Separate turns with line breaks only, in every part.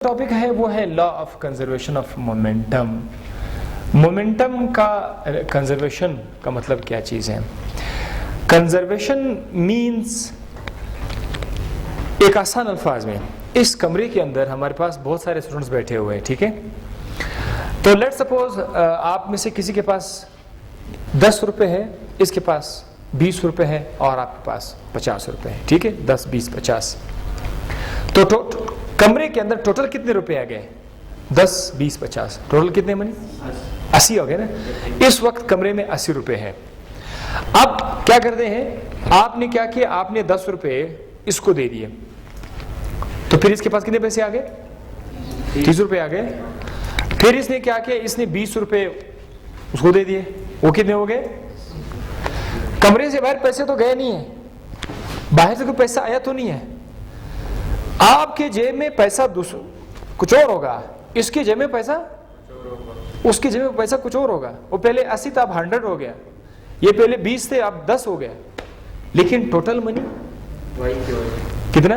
Topic है वो है law of conservation of momentum. Momentum का कंजर्वेशन का मतलब क्या चीज़ है? कंजर्वेशन मीन्स, एक आसान अल्फाज में, इस कमरे के अंदर हमारे पास बहुत सारे स्टूडेंट्स बैठे हुए हैं, ठीक है? तो लेट्स सपोज आप में से किसी के पास 10 रुपए है, इसके पास 20 रुपए है और आपके पास 50 रुपए है, ठीक है? 10, 20, 50। तो कमरे के अंदर टोटल कितने रुपए आ गए? 10, 20, 50। टोटल कितने बने? 80 हो गए ना। इस वक्त कमरे में 80 रुपए हैं। अब क्या करते हैं, आपने क्या किया, आपने 10 रुपए इसको दे दिए, तो फिर इसके पास कितने पैसे आ गए? 30 रुपए आ गए। फिर इसने क्या किया, इसने 20 रुपए उसको दे दिए, वो कितने हो गए? कमरे से बाहर पैसे तो गए नहीं है, बाहर से कोई पैसा आया तो नहीं है। आपके जेब में पैसा कुछ और होगा, इसकी जेब में पैसा, उसकी जेब में पैसा कुछ और होगा। वो पहले 80 था, अब 100 हो गया। ये पहले 20 थे, अब 10 हो गया। लेकिन टोटल मनी कितना?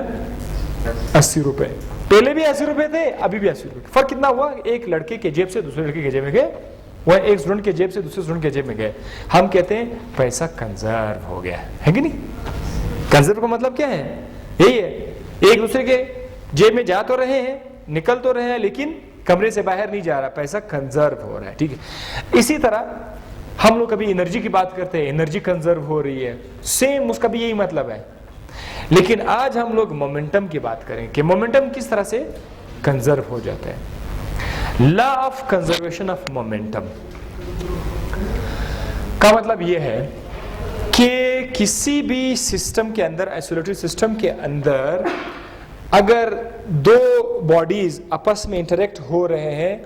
80 रुपए। पहले भी 80 रुपए थे, अभी भी 80 रुपए। फर्क कितना हुआ? एक लड़के के जेब से दूसरे लड़के के जेब में गए, वह एक स्टूडेंट के जेब से दूसरे स्टूडेंट के जेब में गए। हम कहते हैं पैसा कंजर्व हो गया, है कि नहीं? कंजर्व का मतलब क्या है? यही है, एक दूसरे के जेब में जा तो रहे हैं, निकल तो रहे हैं, लेकिन कमरे से बाहर नहीं जा रहा, पैसा कंजर्व हो रहा है, ठीक है? इसी तरह हम लोग कभी एनर्जी की बात करते हैं, एनर्जी कंजर्व हो रही है, सेम उसका भी यही मतलब है। लेकिन आज हम लोग मोमेंटम की बात करें कि मोमेंटम किस तरह से कंजर्व हो जाता है। Law of conservation of momentum का मतलब यह है कि किसी भी सिस्टम के अंदर, आइसोलेटेड सिस्टम के अंदर, अगर दो बॉडीज आपस में इंटरेक्ट हो रहे हैं,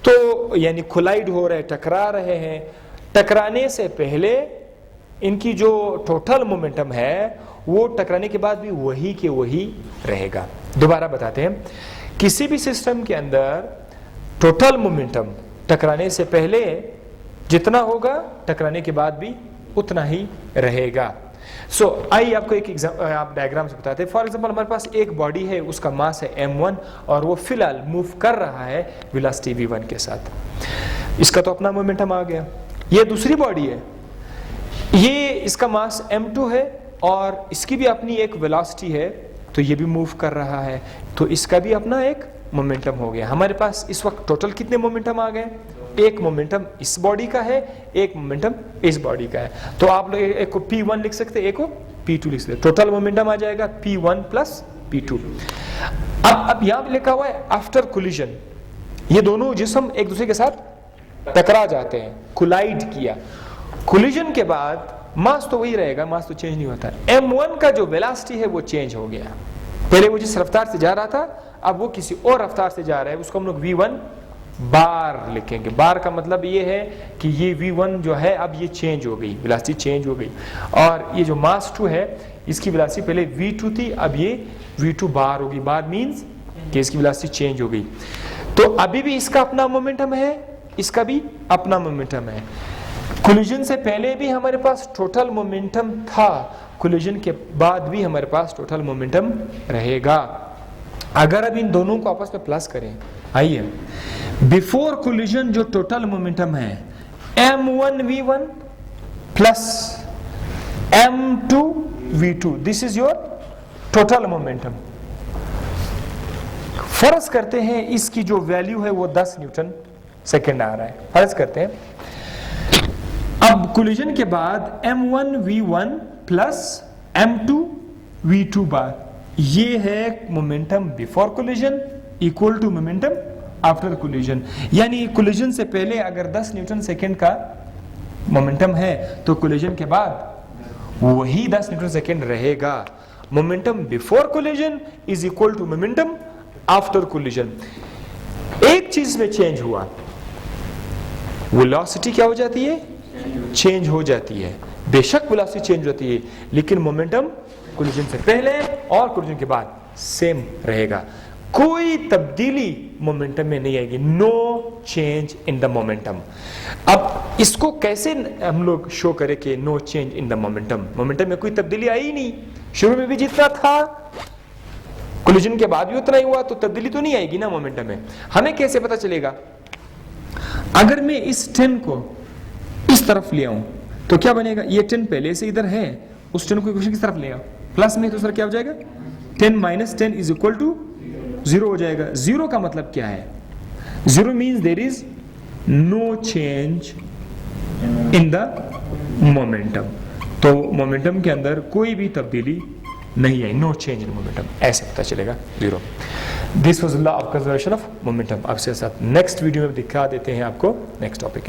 तो यानी कोलाइड हो रहे हैं, टकरा रहे हैं, टकराने से पहले इनकी जो टोटल मोमेंटम है वो टकराने के बाद भी वही के वही रहेगा। दोबारा बताते हैं, किसी भी सिस्टम के अंदर टोटल मोमेंटम टकराने से पहले जितना होगा, टकराने के बाद भी उतना ही रहेगा। आइए आपको एक आप डायग्राम से बताते हैं। फॉर एग्जांपल, हमारे पास एक बॉडी है, उसका मास है m1 और वो फिलहाल मूव कर रहा है वेलोसिटी v1 के साथ। इसका तो अपना मोमेंटम आ गया। ये दूसरी बॉडी है, ये इसका मास m2 है और इसकी भी अपनी एक वेलोसिटी है, तो ये भी मूव कर रहा है, तो इसका भी अपना एक मोमेंटम हो गया। हमारे पास इस वक्त टोटल कितने मोमेंटम आ गए? एक मोमेंटम इस बॉडी का है, एक मोमेंटम इस बॉडी का है। तो आप लोग एक को P1 लिख सकते हैं, एक को P2 लिख सकते हैं। टोटल मोमेंटम आ जाएगा P1 प्लस P2। अब यहां पे लिखा हुआ है आफ्टर कोलिजन। ये दोनों जिस्म एक दूसरे के साथ टकरा जाते हैं, कोलाइड किया। कोलिजन के बाद मास तो वही रहेगा, मास तो चेंज नहीं होता। m1 का जो वेलोसिटी है वो चेंज हो गया। पहले वो जिस रफ्तार से जा रहा था, अब वो किसी और रफ्तार से जा रहा है, उसको हम लोग v1 बार लिखेंगे। बार का मतलब ये है कि ये v1 जो है अब ये चेंज हो गई, वेलोसिटी चेंज हो गई। और ये जो मास 2 है, इसकी वेलोसिटी पहले v2 थी, अब ये v2 बार होगी। बार मींस कि इसकी वेलोसिटी चेंज हो गई। तो अभी भी इसका अपना मोमेंटम है, इसका भी अपना मोमेंटम है। कोलिजन से पहले भी हमारे पास टोटल मोमेंटम था, कोलिजन के बाद भी हमारे पास टोटल मोमेंटम रहेगा। अगर अब इन दोनों को आपस में प्लस करें, आइए, बिफोर कोलिजन जो टोटल मोमेंटम है m1v1 plus m2v2, this is your total momentum. फर्ज करते हैं इसकी जो वैल्यू है वो 10 न्यूटन सेकेंड आ रहा है, फर्ज करते हैं। अब कोलिजन के बाद m1v1 प्लस m2v2 बार, ये है momentum before collision equal to momentum after collision. यानी कोलिजन से पहले अगर 10 न्यूटन सेकेंड का मोमेंटम है, तो कोलिजन के बाद वही 10 न्यूटन सेकेंड रहेगा। Momentum before collision is equal to momentum after collision. एक चीज में चेंज हुआ, वेलोसिटी क्या हो जाती है? चेंज हो जाती है। बेशक वेलोसिटी चेंज होती है, लेकिन मोमेंटम कोलिजन से पहले और कोलिजन के बाद सेम रहेगा। कोई तब्दीली मोमेंटम में नहीं आएगी, no change in the momentum. अब इसको कैसे हम लोग शो करें कि no change in the momentum? Momentum में कोई तब्दीली आई ही नहीं, शुरू में भी जितना था कोलिजन के बाद भी उतना ही हुआ तो तब्दीली तो नहीं आएगी ना मोमेंटम में। हमें कैसे पता चलेगा? अगर मैं इस 10 को इस तरफ ले आऊं तो क्या बनेगा? ये 10 पहले से इधर है, उस 10 को इक्वेशन किस तरफ ले आओ, प्लस में, तो सर क्या हो जाएगा? 10 माइनस 10 इज इक्वल टू 0 हो जाएगा। 0 का मतलब क्या है? 0 means there is no change in the momentum. तो मोमेंटम के अंदर कोई भी तब्दीली नहीं आई, नो चेंज इन मोमेंटम, ऐसे पता चलेगा 0। This was law of conservation of momentum. आपसे साथ नेक्स्ट वीडियो में दिखा देते हैं आपको नेक्स्ट टॉपिक।